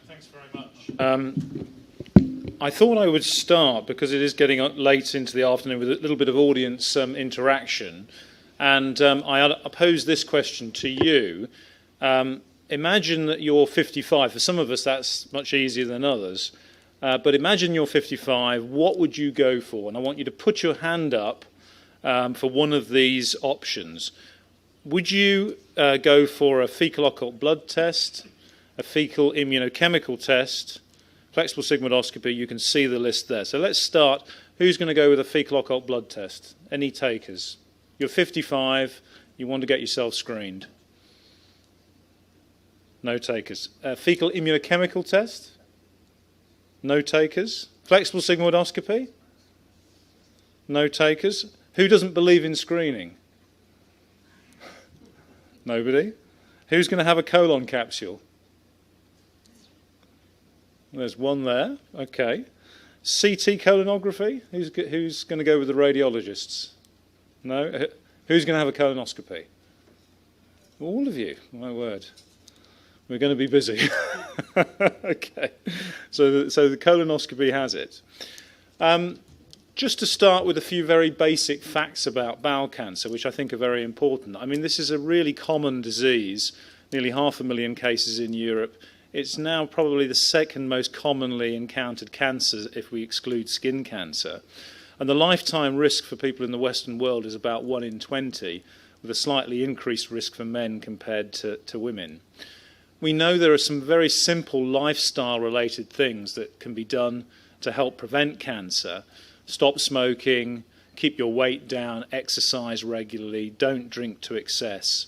Thanks very much. I thought I would start, because it is getting late into the afternoon, with a little bit of audience interaction. And I pose this question to you. Imagine that you're 55. For some of us, that's much easier than others. But imagine you're 55. What would you go for? And I want you to put your hand up for one of these options. Would you go for a fecal occult blood test, a fecal immunochemical test, flexible sigmoidoscopy? You can see the list there. So let's start. Who's going to go with a fecal occult blood test? Any takers? You're 55. You want to get yourself screened. No takers. Fecal immunochemical test? No takers. Flexible sigmoidoscopy? No takers. Who doesn't believe in screening? Nobody. Who's going to have a colon capsule? There's one there. Okay. CT colonography? Who's going to go with the radiologists? No? Who's going to have a colonoscopy? All of you. My word. We're going to be busy. Okay. So the colonoscopy has it. Just to start with a few very basic facts about bowel cancer, which I think are very important. I mean, this is a really common disease, nearly 500,000 cases in Europe. It's now probably the second most commonly encountered cancer if we exclude skin cancer. And the lifetime risk for people in the Western world is about 1 in 20, with a slightly increased risk for men compared to women. We know there are some very simple lifestyle-related things that can be done to help prevent cancer. Stop smoking, keep your weight down, exercise regularly, don't drink to excess.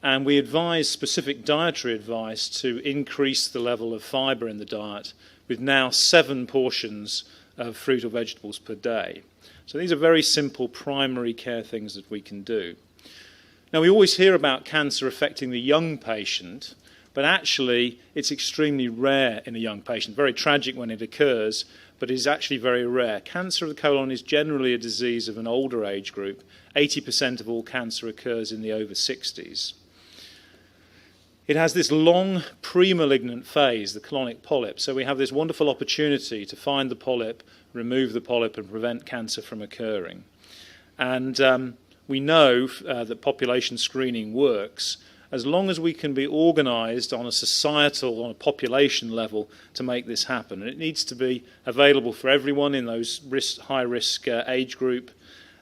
And we advise specific dietary advice to increase the level of fibre in the diet, with now 7 portions of fruit or vegetables per day. So these are very simple primary care things that we can do. Now, we always hear about cancer affecting the young patient, but actually it's extremely rare in a young patient. Very tragic when it occurs, but it is actually very rare. Cancer of the colon is generally a disease of an older age group. 80% of all cancer occurs in the over 60s. It has this long pre-malignant phase, the colonic polyp, so we have this wonderful opportunity to find the polyp, remove the polyp, and prevent cancer from occurring. And we know that population screening works as long as we can be organised on a societal, on a population level to make this happen. And it needs to be available for everyone in those high-risk age group,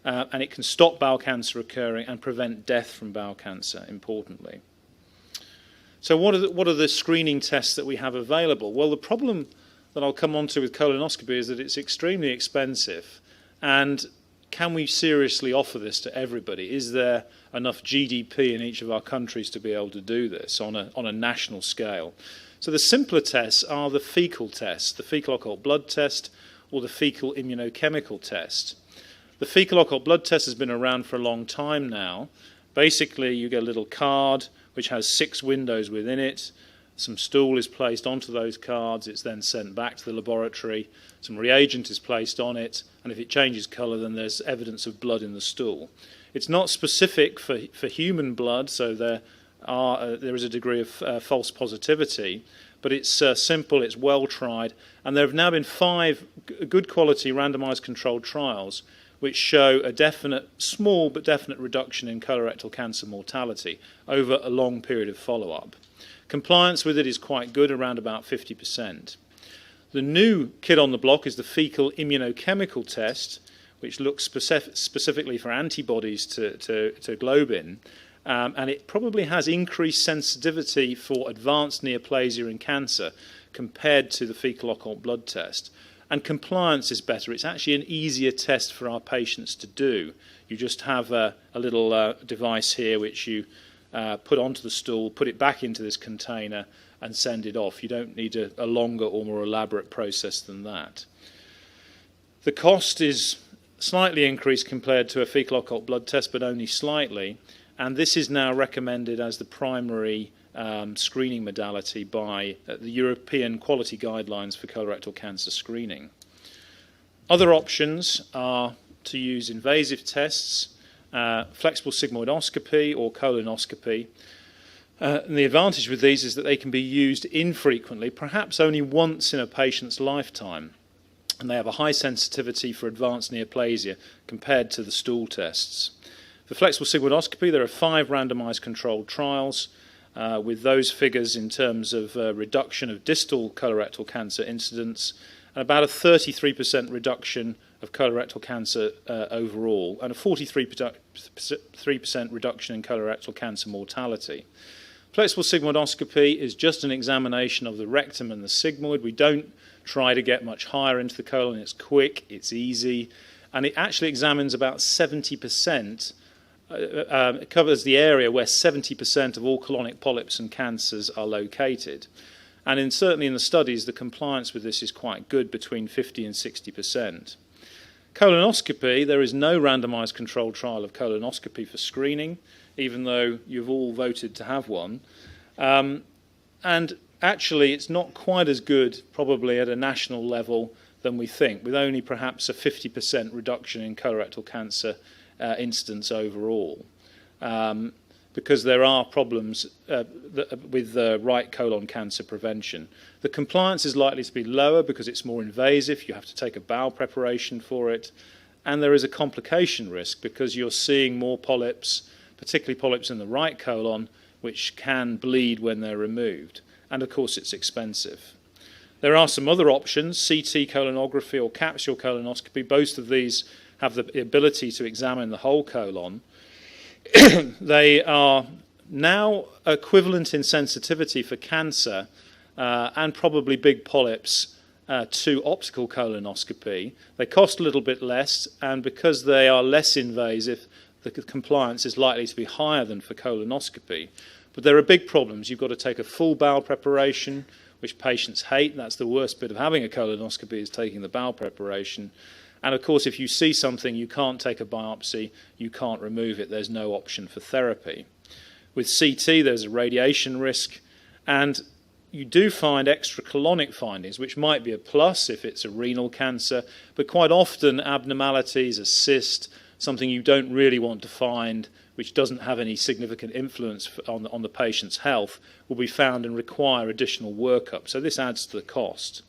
and it can stop bowel cancer occurring and prevent death from bowel cancer, importantly. So what are the screening tests that we have available? Well, the problem that I'll come on to with colonoscopy is that it's extremely expensive. And can we seriously offer this to everybody? Is there enough GDP in each of our countries to be able to do this on a national scale? So the simpler tests are the fecal test, the fecal occult blood test, or the fecal immunochemical test. The fecal occult blood test has been around for a long time now. Basically, you get a little card which has 6 windows within it. Some stool is placed onto those cards. It's then sent back to the laboratory. Some reagent is placed on it, and if it changes colour, then there's evidence of blood in the stool. It's not specific for human blood, so there is a degree of false positivity, but it's simple, it's well tried, and there have now been 5 good quality randomised controlled trials which show a definite, small but definite reduction in colorectal cancer mortality over a long period of follow-up. Compliance with it is quite good, around about 50%. The new kid on the block is the fecal immunochemical test, which looks specifically for antibodies to globin, and it probably has increased sensitivity for advanced neoplasia in cancer compared to the fecal occult blood test. And compliance is better. It's actually an easier test for our patients to do. You just have a little device here which you put onto the stool, put it back into this container, and send it off. You don't need a longer or more elaborate process than that. The cost is slightly increased compared to a fecal occult blood test, but only slightly. And this is now recommended as the primary screening modality by the European Quality Guidelines for Colorectal Cancer Screening. Other options are to use invasive tests, flexible sigmoidoscopy or colonoscopy. And the advantage with these is that they can be used infrequently, perhaps only once in a patient's lifetime. And they have a high sensitivity for advanced neoplasia compared to the stool tests. For flexible sigmoidoscopy, there are 5 randomized controlled trials with those figures in terms of reduction of distal colorectal cancer incidence and about a 33% reduction of colorectal cancer overall and a 43% reduction in colorectal cancer mortality. Flexible sigmoidoscopy is just an examination of the rectum and the sigmoid. We don't try to get much higher into the colon. It's quick, it's easy, and it actually examines about 70%. It covers the area where 70% of all colonic polyps and cancers are located. And certainly in the studies, the compliance with this is quite good, between 50 and 60%. Colonoscopy, there is no randomized controlled trial of colonoscopy for screening, even though you've all voted to have one. And actually, it's not quite as good, probably at a national level, than we think, with only perhaps a 50% reduction in colorectal cancer incidence overall, because there are problems with right colon cancer prevention. The compliance is likely to be lower because it's more invasive. You have to take a bowel preparation for it. And there is a complication risk because you're seeing more polyps, particularly polyps in the right colon, which can bleed when they're removed. And of course, it's expensive. There are some other options, CT colonography or capsule colonoscopy. Both of these have the ability to examine the whole colon. They are now equivalent in sensitivity for cancer and probably big polyps to optical colonoscopy. They cost a little bit less, and because they are less invasive, the compliance is likely to be higher than for colonoscopy. But there are big problems. You've got to take a full bowel preparation, which patients hate. That's the worst bit of having a colonoscopy, is taking the bowel preparation. And of course, if you see something, you can't take a biopsy, you can't remove it. There's no option for therapy. With CT, there's a radiation risk, and you do find extracolonic findings, which might be a plus if it's a renal cancer, but quite often abnormalities, a cyst, something you don't really want to find, which doesn't have any significant influence on the patient's health, will be found and require additional workup. So this adds to the cost.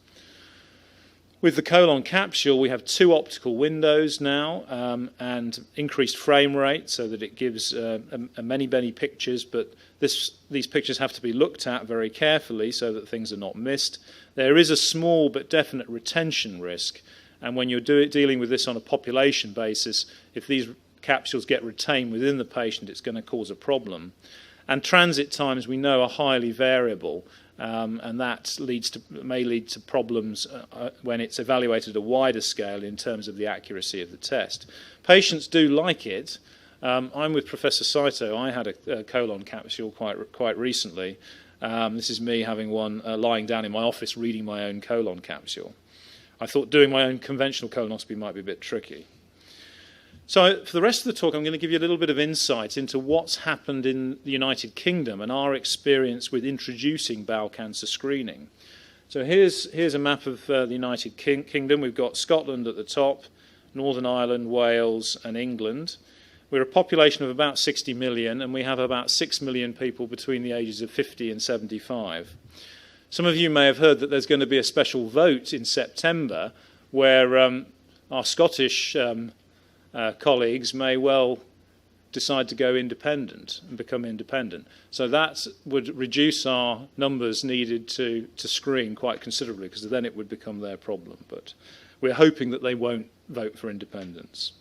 With the colon capsule, we have 2 optical windows now and increased frame rate so that it gives many pictures, but these pictures have to be looked at very carefully so that things are not missed. There is a small but definite retention risk, and when you're dealing with this on a population basis, if these capsules get retained within the patient, it's going to cause a problem. And transit times, we know, are highly variable. And that may lead to problems when it's evaluated at a wider scale in terms of the accuracy of the test. Patients do like it. I'm with Professor Saito. I had a colon capsule quite recently. This is me having one lying down in my office reading my own colon capsule. I thought doing my own conventional colonoscopy might be a bit tricky. So for the rest of the talk, I'm going to give you a little bit of insight into what's happened in the United Kingdom and our experience with introducing bowel cancer screening. So here's a map of the United Kingdom. We've got Scotland at the top, Northern Ireland, Wales, and England. We're a population of about 60 million, and we have about 6 million people between the ages of 50 and 75. Some of you may have heard that there's going to be a special vote in September where our Scottish colleagues may well decide to go independent and become independent. So that would reduce our numbers needed to screen quite considerably, because then it would become their problem. But we're hoping that they won't vote for independence.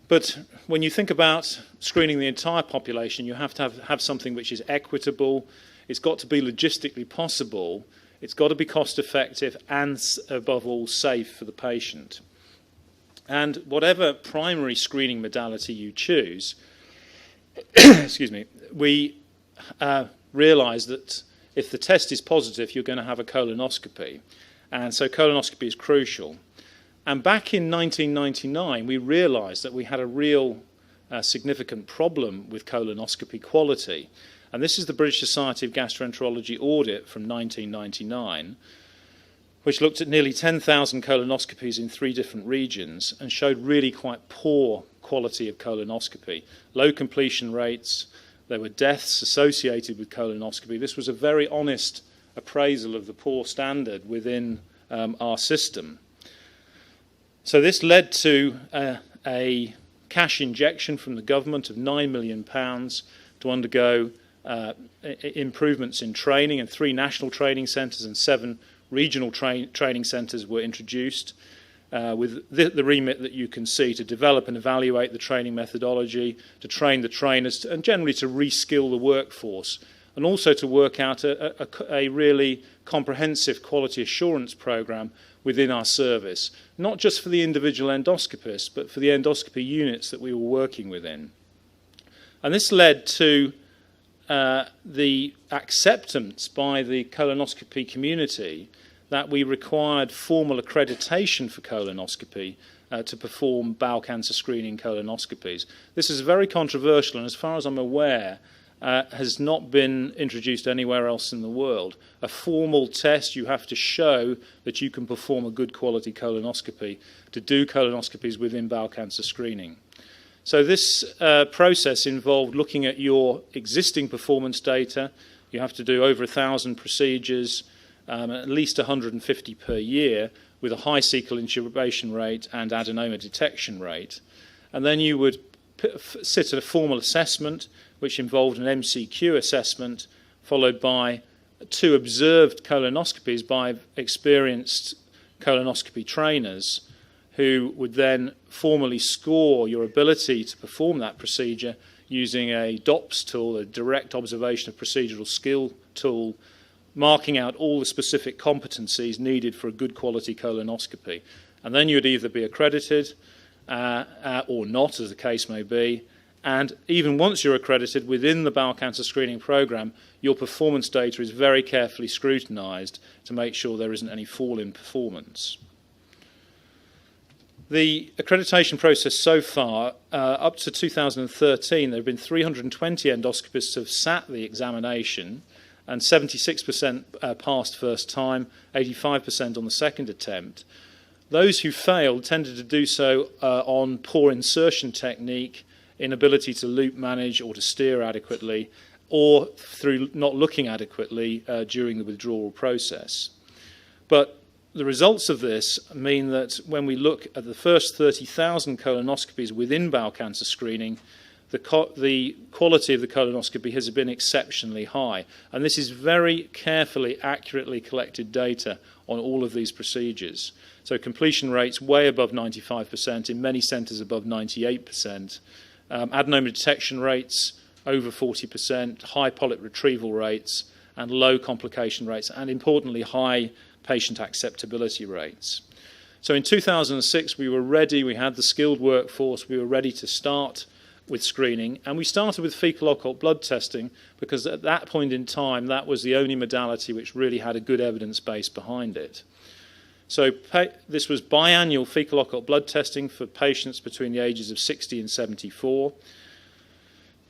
But when you think about screening the entire population, you have to have something which is equitable. It's got to be logistically possible. It's got to be cost effective and, above all, safe for the patient. And whatever primary screening modality you choose, excuse me, we realise that if the test is positive, you're going to have a colonoscopy. And so colonoscopy is crucial. And back in 1999, we realised that we had a real significant problem with colonoscopy quality. And this is the British Society of Gastroenterology audit from 1999, which looked at nearly 10,000 colonoscopies in 3 different regions and showed really quite poor quality of colonoscopy. Low completion rates, There were deaths associated with colonoscopy. This was a very honest appraisal of the poor standard within our system. So this led to a cash injection from the government of £9 million to undergo improvements in training, and 3 national training centres and 7 regional training centres were introduced with the remit that you can see to develop and evaluate the training methodology, to train the trainers, and generally to reskill the workforce, and also to work out a really comprehensive quality assurance programme within our service, not just for the individual endoscopists, but for the endoscopy units that we were working within. And this led to the acceptance by the colonoscopy community that we required formal accreditation for colonoscopy to perform bowel cancer screening colonoscopies. This is very controversial, and as far as I'm aware, has not been introduced anywhere else in the world. A formal test, you have to show that you can perform a good quality colonoscopy to do colonoscopies within bowel cancer screening. So this process involved looking at your existing performance data. You have to do over 1,000 procedures, at least 150 per year, with a high cecal intubation rate and adenoma detection rate. And then you would sit at a formal assessment, which involved an MCQ assessment, followed by 2 observed colonoscopies by experienced colonoscopy trainers, who would then formally score your ability to perform that procedure using a DOPS tool, a direct observation of procedural skill tool, marking out all the specific competencies needed for a good quality colonoscopy. And then you'd either be accredited or not, as the case may be. And even once you're accredited within the bowel cancer screening programme, your performance data is very carefully scrutinised to make sure there isn't any fall in performance. The accreditation process so far, up to 2013, there have been 320 endoscopists who have sat the examination, and 76% passed first time, 85% on the second attempt. Those who failed tended to do so on poor insertion technique, inability to loop manage or to steer adequately, or through not looking adequately during the withdrawal process. But the results of this mean that when we look at the first 30,000 colonoscopies within bowel cancer screening, the quality of the colonoscopy has been exceptionally high. And this is very carefully, accurately collected data on all of these procedures. So completion rates way above 95%, in many centres above 98%. Adenoma detection rates over 40%, high polyp retrieval rates, and low complication rates, and importantly, high patient acceptability rates. So in 2006, we were ready, we had the skilled workforce, we were ready to start with screening, and we started with fecal occult blood testing because at that point in time, that was the only modality which really had a good evidence base behind it. So this was biannual fecal occult blood testing for patients between the ages of 60 and 74.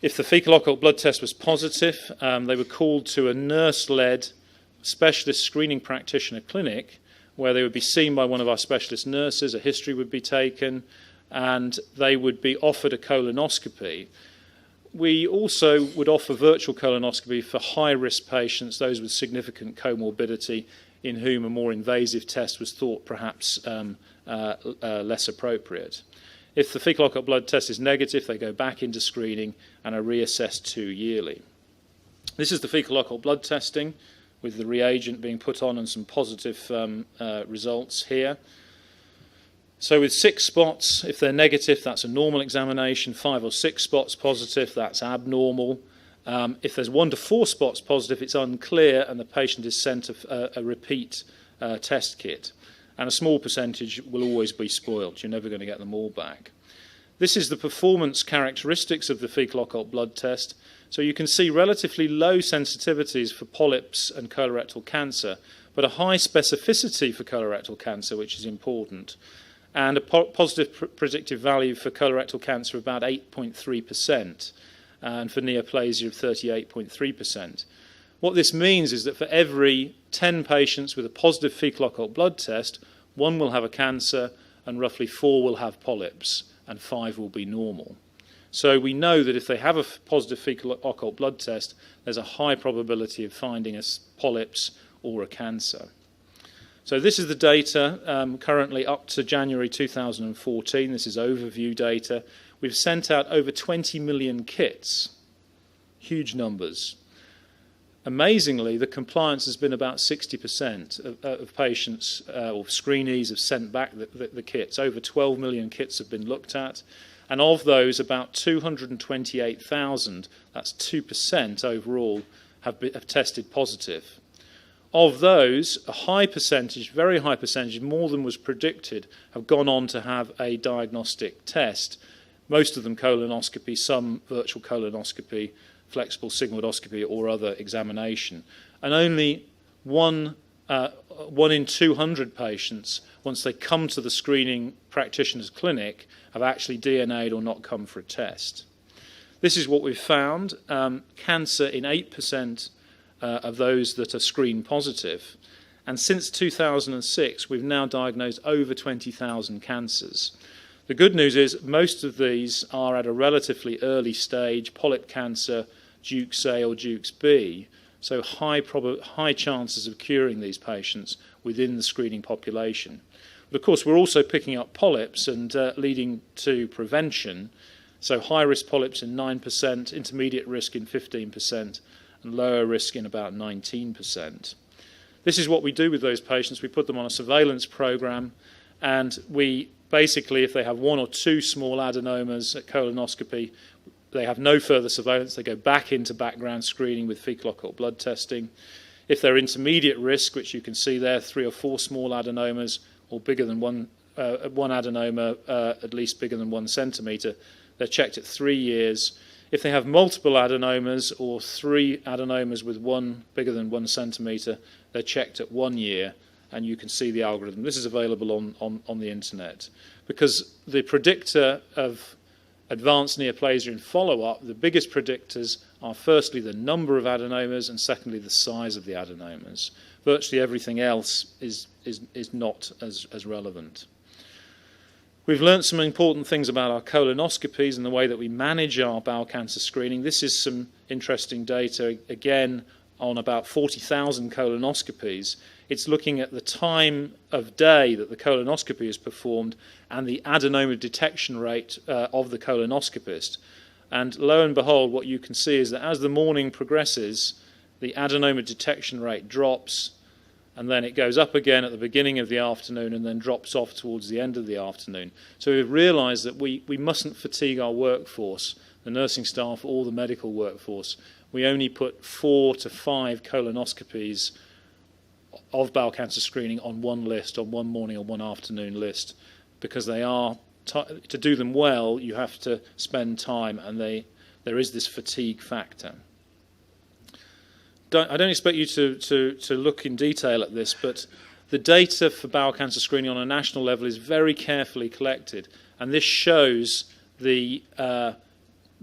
If the fecal occult blood test was positive, they were called to a nurse-led specialist screening practitioner clinic where they would be seen by one of our specialist nurses, a history would be taken, and they would be offered a colonoscopy. We also would offer virtual colonoscopy for high-risk patients, those with significant comorbidity, in whom a more invasive test was thought perhaps less appropriate. If the fecal occult blood test is negative, they go back into screening and are reassessed 2 yearly. This is the fecal occult blood testing, with the reagent being put on and some positive results here. So with 6 spots, if they're negative, that's a normal examination. 5 or 6 spots positive, that's abnormal. If there's 1 to 4 spots positive, it's unclear, and the patient is sent a repeat test kit. And a small percentage will always be spoiled. You're never going to get them all back. This is the performance characteristics of the fecal occult blood test. So you can see relatively low sensitivities for polyps and colorectal cancer, but a high specificity for colorectal cancer, which is important, and a positive predictive value for colorectal cancer of about 8.3%, and for neoplasia of 38.3%. What this means is that for every 10 patients with a positive fecal occult blood test, 1 will have a cancer, and roughly 4 will have polyps, and 5 will be normal. So we know that if they have a positive fecal occult blood test, there's a high probability of finding a polyps or a cancer. So this is the data currently up to January 2014. This is overview data. We've sent out over 20 million kits, huge numbers. Amazingly, the compliance has been about 60% of patients or screenees have sent back the kits. Over 12 million kits have been looked at. And of those, about 228,000, that's 2% overall, have tested positive. Of those, a high percentage, very high percentage, more than was predicted, have gone on to have a diagnostic test. Most of them colonoscopy, some virtual colonoscopy, flexible sigmoidoscopy or other examination. And only one in 200 patients, once they come to the screening practitioner's clinic, have actually DNA'd or not come for a test. This is what we've found. Cancer in 8% of those that are screen positive. And since 2006, we've now diagnosed over 20,000 cancers. The good news is most of these are at a relatively early stage, polyp cancer, Dukes A or Dukes B, so high chances of curing these patients within the screening population. But of course, we're also picking up polyps and leading to prevention, so high-risk polyps in 9%, intermediate risk in 15%, and lower risk in about 19%. This is what we do with those patients. We put them on a surveillance program, and we basically, if they have one or two small adenomas at colonoscopy, they have no further surveillance. They go back into background screening with fecal occult blood testing. If they're intermediate risk, which you can see there, 3 or 4 small adenomas, or bigger than one adenoma, at least bigger than 1 centimetre, they're checked at 3 years. If they have multiple adenomas or 3 adenomas with one bigger than 1 centimetre, they're checked at 1 year, and you can see the algorithm. This is available on the internet. Because the predictor of advanced neoplasia in follow-up, the biggest predictors are firstly the number of adenomas and secondly the size of the adenomas. Virtually everything else is not as relevant. We've learned some important things about our colonoscopies and the way that we manage our bowel cancer screening. This is some interesting data, again, on about 40,000 colonoscopies. It's looking at the time of day that the colonoscopy is performed and the adenoma detection rate of the colonoscopist. And lo and behold, what you can see is that as the morning progresses, the adenoma detection rate drops, and then it goes up again at the beginning of the afternoon and then drops off towards the end of the afternoon. So we've realised that we mustn't fatigue our workforce, the nursing staff or the medical workforce. We only put 4 to 5 colonoscopies of bowel cancer screening on one list, on one morning or one afternoon list, because they are, to do them well, you have to spend time, and there is this fatigue factor. I don't expect you to look in detail at this, but the data for bowel cancer screening on a national level is very carefully collected, and this shows the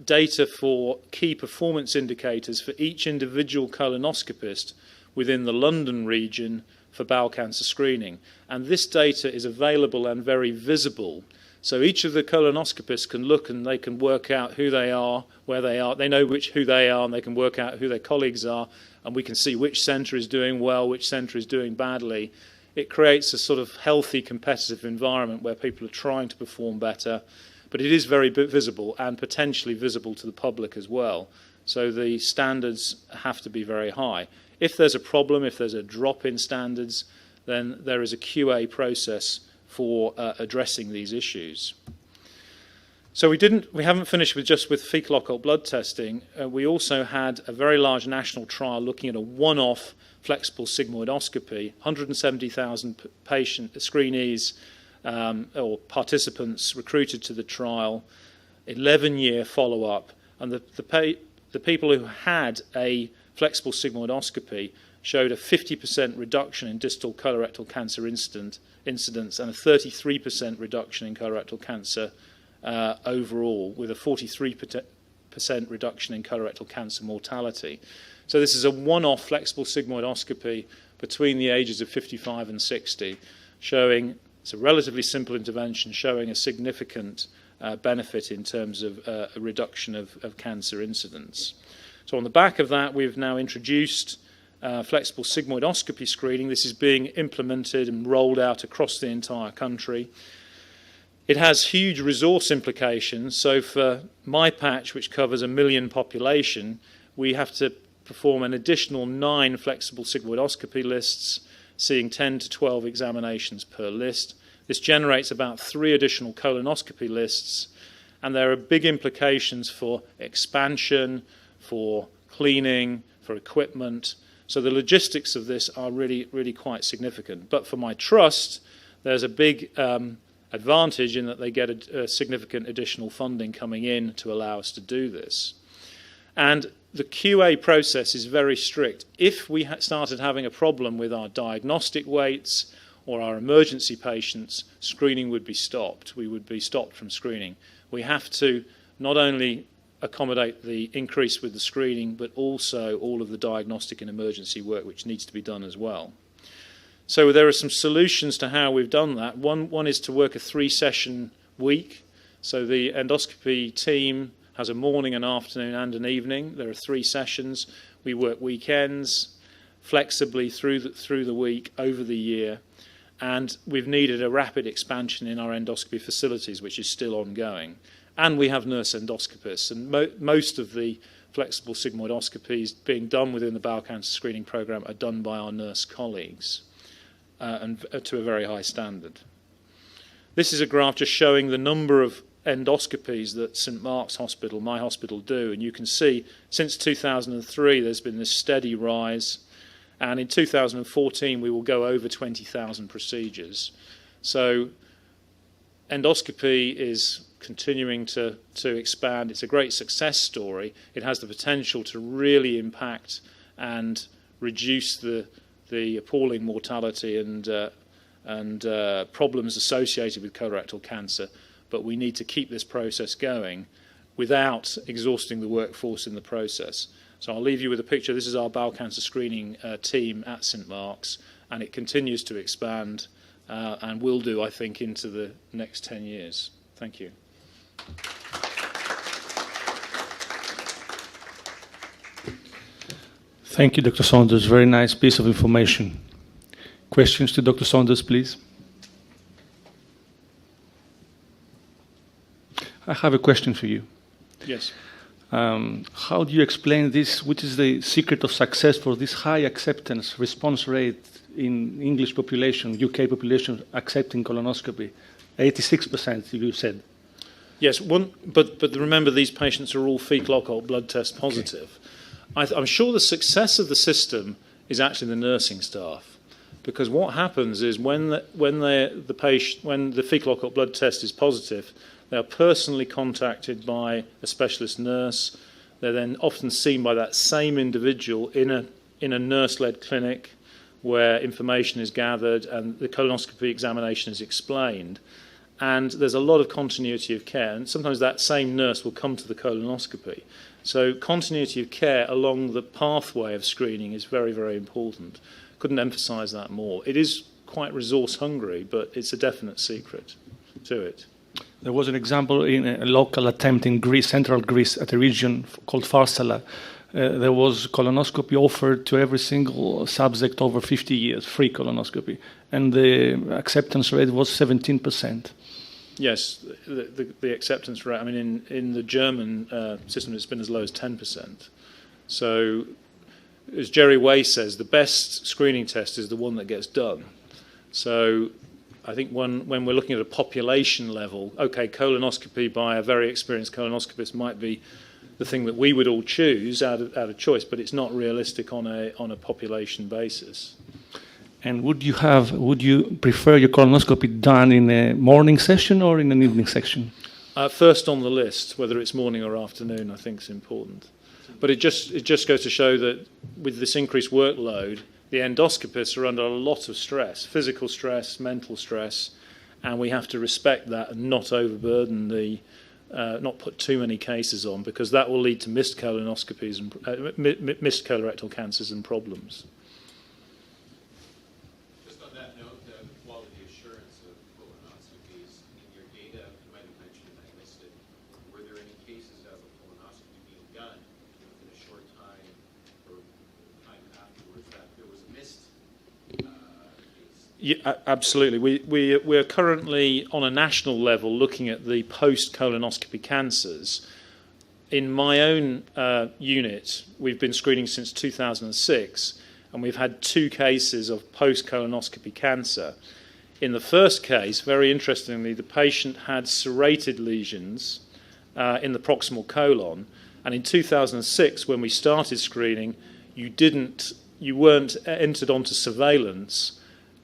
data for key performance indicators for each individual colonoscopist within the London region for bowel cancer screening. And this data is available and very visible. So each of the colonoscopists can look and they can work out who they are, where they are. They know who they are, and they can work out who their colleagues are, and we can see which centre is doing well, which centre is doing badly. It creates a sort of healthy competitive environment where people are trying to perform better, but it is very visible and potentially visible to the public as well. So the standards have to be very high. If there's a problem, if there's a drop in standards, then there is a QA process for addressing these issues. So we haven't finished with fecal occult blood testing. We also had a very large national trial looking at a one-off flexible sigmoidoscopy, 170,000 patient screenees or participants recruited to the trial, 11-year follow-up, and the people who had a flexible sigmoidoscopy showed a 50% reduction in distal colorectal cancer incidence and a 33% reduction in colorectal cancer overall, with a 43% reduction in colorectal cancer mortality. So this is a one-off flexible sigmoidoscopy between the ages of 55 and 60, showing it's a relatively simple intervention, showing a significant benefit in terms of a reduction of cancer incidence. So on the back of that, we've now introduced flexible sigmoidoscopy screening. This is being implemented and rolled out across the entire country. It has huge resource implications. So for my patch, which covers 1 million population, we have to perform an additional 9 flexible sigmoidoscopy lists, seeing 10 to 12 examinations per list. This generates about 3 additional colonoscopy lists, and there are big implications for expansion, for cleaning, for equipment. So the logistics of this are really, really quite significant. But for my trust, there's a big advantage in that they get a significant additional funding coming in to allow us to do this. And the QA process is very strict. If we started having a problem with our diagnostic weights or our emergency patients, screening would be stopped. We would be stopped from screening. We have to not only accommodate the increase with the screening, but also all of the diagnostic and emergency work which needs to be done as well. So there are some solutions to how we've done that. One is to work a 3-session week. So the endoscopy team has a morning, an afternoon and an evening. There are 3 sessions. We work weekends flexibly through the week, over the year. And we've needed a rapid expansion in our endoscopy facilities, which is still ongoing. And we have nurse endoscopists, and most of the flexible sigmoidoscopies being done within the bowel cancer screening program are done by our nurse colleagues, and to a very high standard. This is a graph just showing the number of endoscopies that St Mark's Hospital, my hospital, do, and you can see since 2003 there's been this steady rise, and in 2014 we will go over 20,000 procedures. So endoscopy is continuing to expand. It's a great success story. It has the potential to really impact and reduce the appalling mortality and problems associated with colorectal cancer. But we need to keep this process going without exhausting the workforce in the process. So I'll leave you with a picture. This is our bowel cancer screening team at St Mark's, and it continues to expand and will do, I think, into the next 10 years. Thank you. Thank you, Dr. Saunders. Very nice piece of information. Questions to Dr. Saunders, please? I have a question for you. Yes. How do you explain this? Which is the secret of success for this high acceptance response rate in English population, UK population accepting colonoscopy? 86%, you said. Yes, but remember these patients are all fecal occult blood test positive. Okay. I'm sure the success of the system is actually the nursing staff, because what happens is when the fecal occult blood test is positive, they are personally contacted by a specialist nurse. They're then often seen by that same individual in a nurse-led clinic where information is gathered and the colonoscopy examination is explained. And there's a lot of continuity of care, and sometimes that same nurse will come to the colonoscopy. So continuity of care along the pathway of screening is very, very important. Couldn't emphasise that more. It is quite resource hungry, but it's a definite secret to it. There was an example in a local attempt in Greece, central Greece, at a region called Farsala. There was colonoscopy offered to every single subject over 50 years, free colonoscopy, and the acceptance rate was 17%. Yes, the acceptance rate, I mean, in the German system, it's been as low as 10%. So, as Jerry Way says, the best screening test is the one that gets done. So, I think when we're looking at a population level, okay, colonoscopy by a very experienced colonoscopist might be the thing that we would all choose out of choice, but it's not realistic on a population basis. And would you prefer your colonoscopy done in a morning session or in an evening session? First on the list, whether it's morning or afternoon, I think is important. But it just goes to show that with this increased workload, the endoscopists are under a lot of stress, physical stress, mental stress, and we have to respect that and not overburden not put too many cases on, because that will lead to missed colonoscopies and missed colorectal cancers and problems. Just on that note, the quality assurance of colonoscopies in your data, you might have mentioned, I missed Yeah, absolutely. We're currently on a national level looking at the post-colonoscopy cancers. In my own unit, we've been screening since 2006, and we've had 2 cases of post-colonoscopy cancer. In the first case, very interestingly, the patient had serrated lesions in the proximal colon, and in 2006, when we started screening, you weren't entered onto surveillance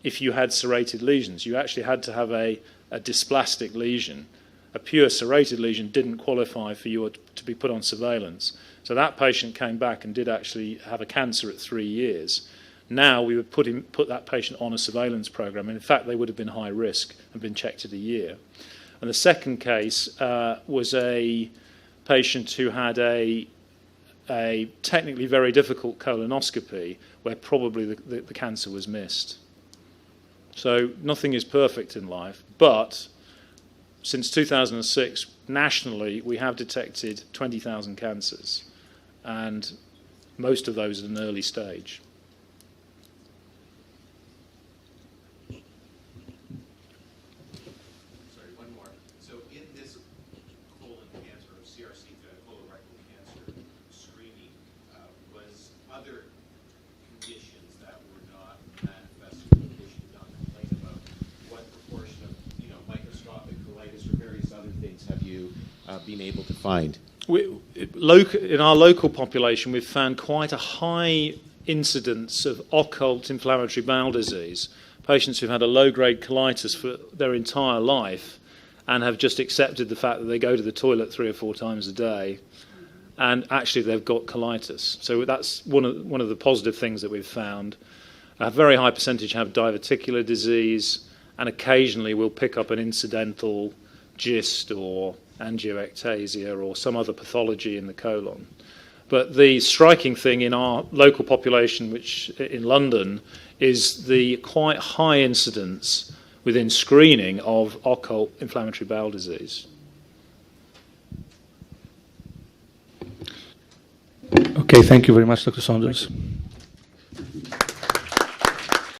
if you had serrated lesions. You actually had to have a dysplastic lesion. A pure serrated lesion didn't qualify for you to be put on surveillance. So that patient came back and did actually have a cancer at 3 years. Now we would put that patient on a surveillance program. And in fact, they would have been high risk and been checked at a year. And the second case was a patient who had a technically very difficult colonoscopy where probably the cancer was missed. So nothing is perfect in life, but since 2006, nationally, we have detected 20,000 cancers, and most of those at an early stage. Sorry, one more. So in this colon cancer, or CRC, colorectal cancer screening, was other conditions that were not manifest conditions not complained about? What proportion of, microscopic colitis or various other things have you been able to find? In our local population, we've found quite a high incidence of occult inflammatory bowel disease, patients who've had a low-grade colitis for their entire life and have just accepted the fact that they go to the toilet 3 or 4 times a day, and actually they've got colitis. So that's one of the positive things that we've found. A very high percentage have diverticular disease, and occasionally we'll pick up an incidental GIST or angioectasia or some other pathology in the colon. But the striking thing in our local population, which in London, is the quite high incidence within screening of occult inflammatory bowel disease. Okay, thank you very much, Dr. Saunders.